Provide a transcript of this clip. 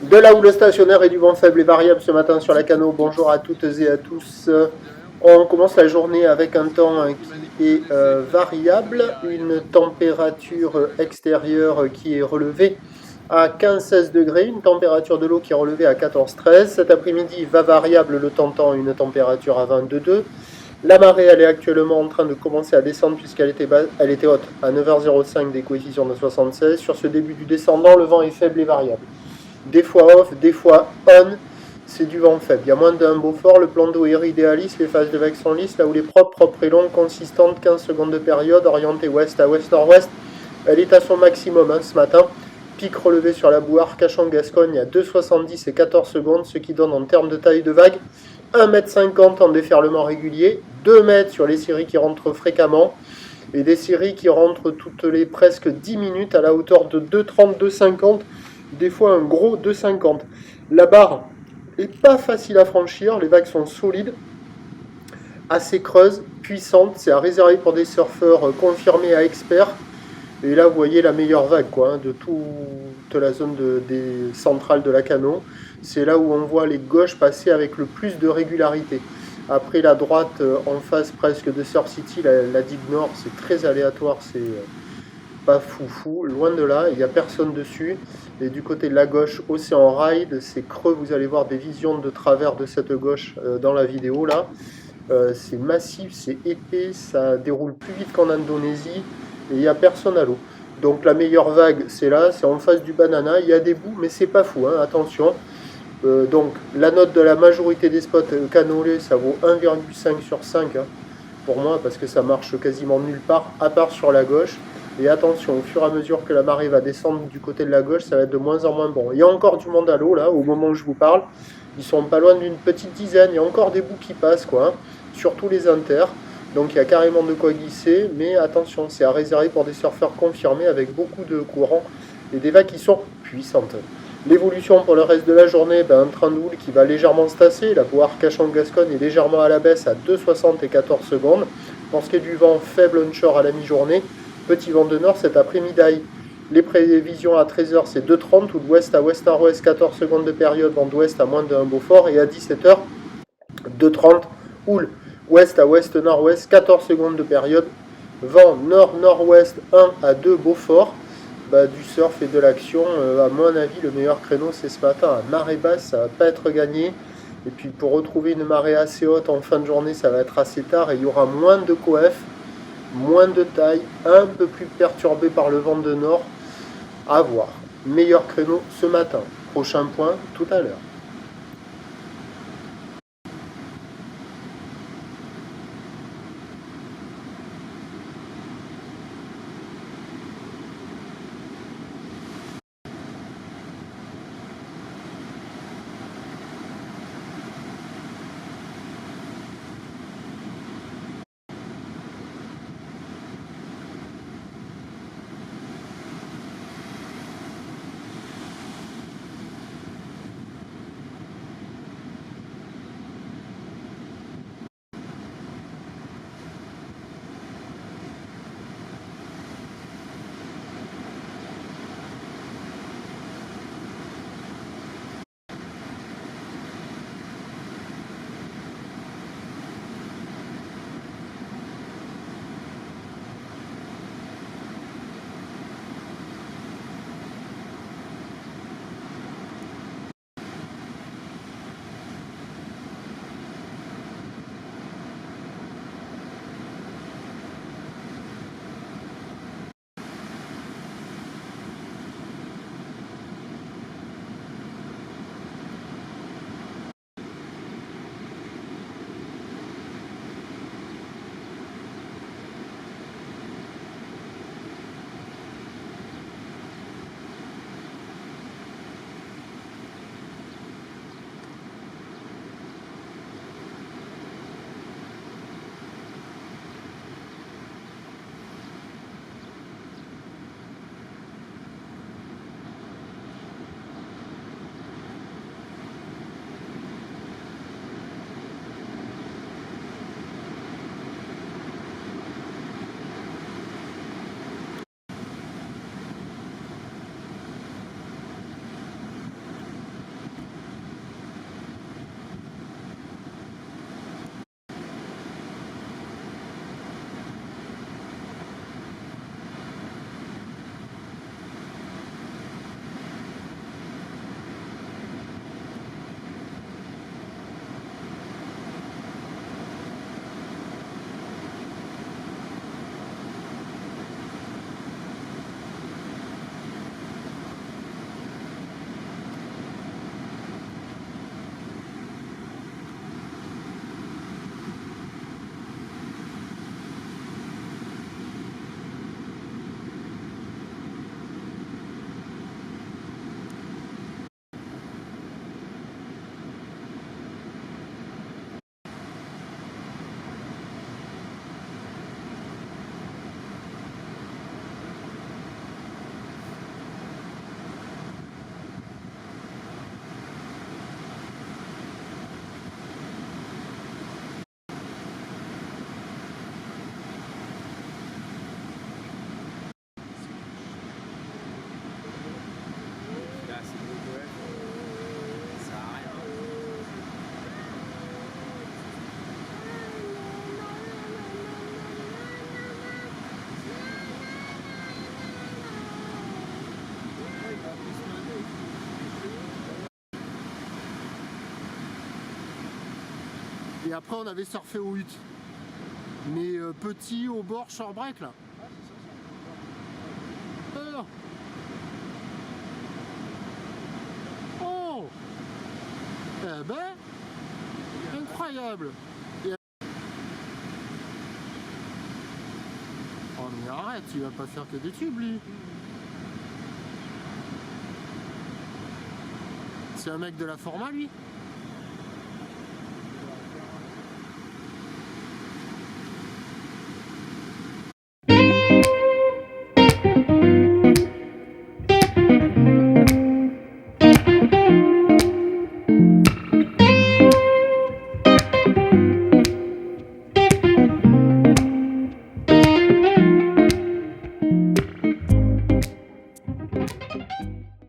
De là où le stationnaire est du vent faible et variable ce matin sur la Cano, bonjour à toutes et à tous. On commence la journée avec un temps qui est variable, une température extérieure qui est relevée à 15-16 degrés, une température de l'eau qui est relevée à 14-13. Cet après-midi va variable le temps une température à 22. La marée, elle est actuellement en train de commencer à descendre elle était haute à 9h05 des coefficients de 76. Sur ce début du descendant, le vent est faible et variable. Des fois off, des fois on, c'est du vent faible. Il y a moins d'un Beaufort, le plan d'eau est idéaliste, les phases de vagues sont lisses, là où les propres et longues, consistantes, 15 secondes de période, orientée ouest à ouest-nord-ouest. Elle est à son maximum ce matin. Pic relevé sur la bouard, cachant Gascogne à 2,70 et 14 secondes, ce qui donne en termes de taille de vague 1,50 m en déferlement régulier, 2 mètres sur les séries qui rentrent fréquemment, et des séries qui rentrent toutes les presque 10 minutes à la hauteur de 2,30, 2,50, des fois un gros 2,50. La barre est pas facile à franchir, les vagues sont solides, assez creuses, puissantes, c'est à réserver pour des surfeurs confirmés à experts. Et là, vous voyez la meilleure vague de toute la zone des centrales de la Cano. C'est là où on voit les gauches passer avec le plus de régularité. Après, la droite, en face presque de Surf City, la digue nord, c'est très aléatoire, c'est pas foufou. Loin de là, il n'y a personne dessus. Et du côté de la gauche, Océan Ride, c'est creux, vous allez voir des visions de travers de cette gauche dans la vidéo là. C'est massif, c'est épais, ça déroule plus vite qu'en Indonésie et il n'y a personne à l'eau. Donc la meilleure vague, c'est là, c'est en face du banana. Il y a des bouts, mais c'est pas fou, attention. Donc la note de la majorité des spots canolés, ça vaut 1,5 sur 5 pour moi, parce que ça marche quasiment nulle part, à part sur la gauche. Et attention, au fur et à mesure que la marée va descendre du côté de la gauche, ça va être de moins en moins bon. Il y a encore du monde à l'eau, là, au moment où je vous parle. Ils sont pas loin d'une petite dizaine. Il y a encore des bouts qui passent, surtout les inters. Donc il y a carrément de quoi glisser, mais attention, c'est à réserver pour des surfeurs confirmés avec beaucoup de courant et des vagues qui sont puissantes. L'évolution pour le reste de la journée, un train de houle qui va légèrement se tasser. La boire Cachan-Gascogne est légèrement à la baisse à 2,60 et 14 secondes. Pour ce qui est du vent faible onshore à la mi-journée, petit vent de nord cet après-midi. Les prévisions à 13h, c'est 2,30 ou d'ouest à ouest-nord-ouest, 14 secondes de période, vent d'ouest à moins d'un Beaufort. Et à 17h, 2,30 houle ouest à ouest-nord-ouest, 14 secondes de période, vent nord-nord-ouest 1 à 2 Beaufort. Du surf et de l'action, à mon avis, le meilleur créneau c'est ce matin à marée basse, ça va pas être gagné. Et puis pour retrouver une marée assez haute en fin de journée, ça va être assez tard et il y aura moins de coef, moins de taille, un peu plus perturbé par le vent de nord. À voir. Meilleur créneau ce matin. Prochain point tout à l'heure. Et après on avait surfé aux huttes. Mais petit au bord short break là. Alors. Oh. Eh ben. Incroyable. Oh mais arrête, il va pas faire que des tubes lui. C'est un mec de la format lui.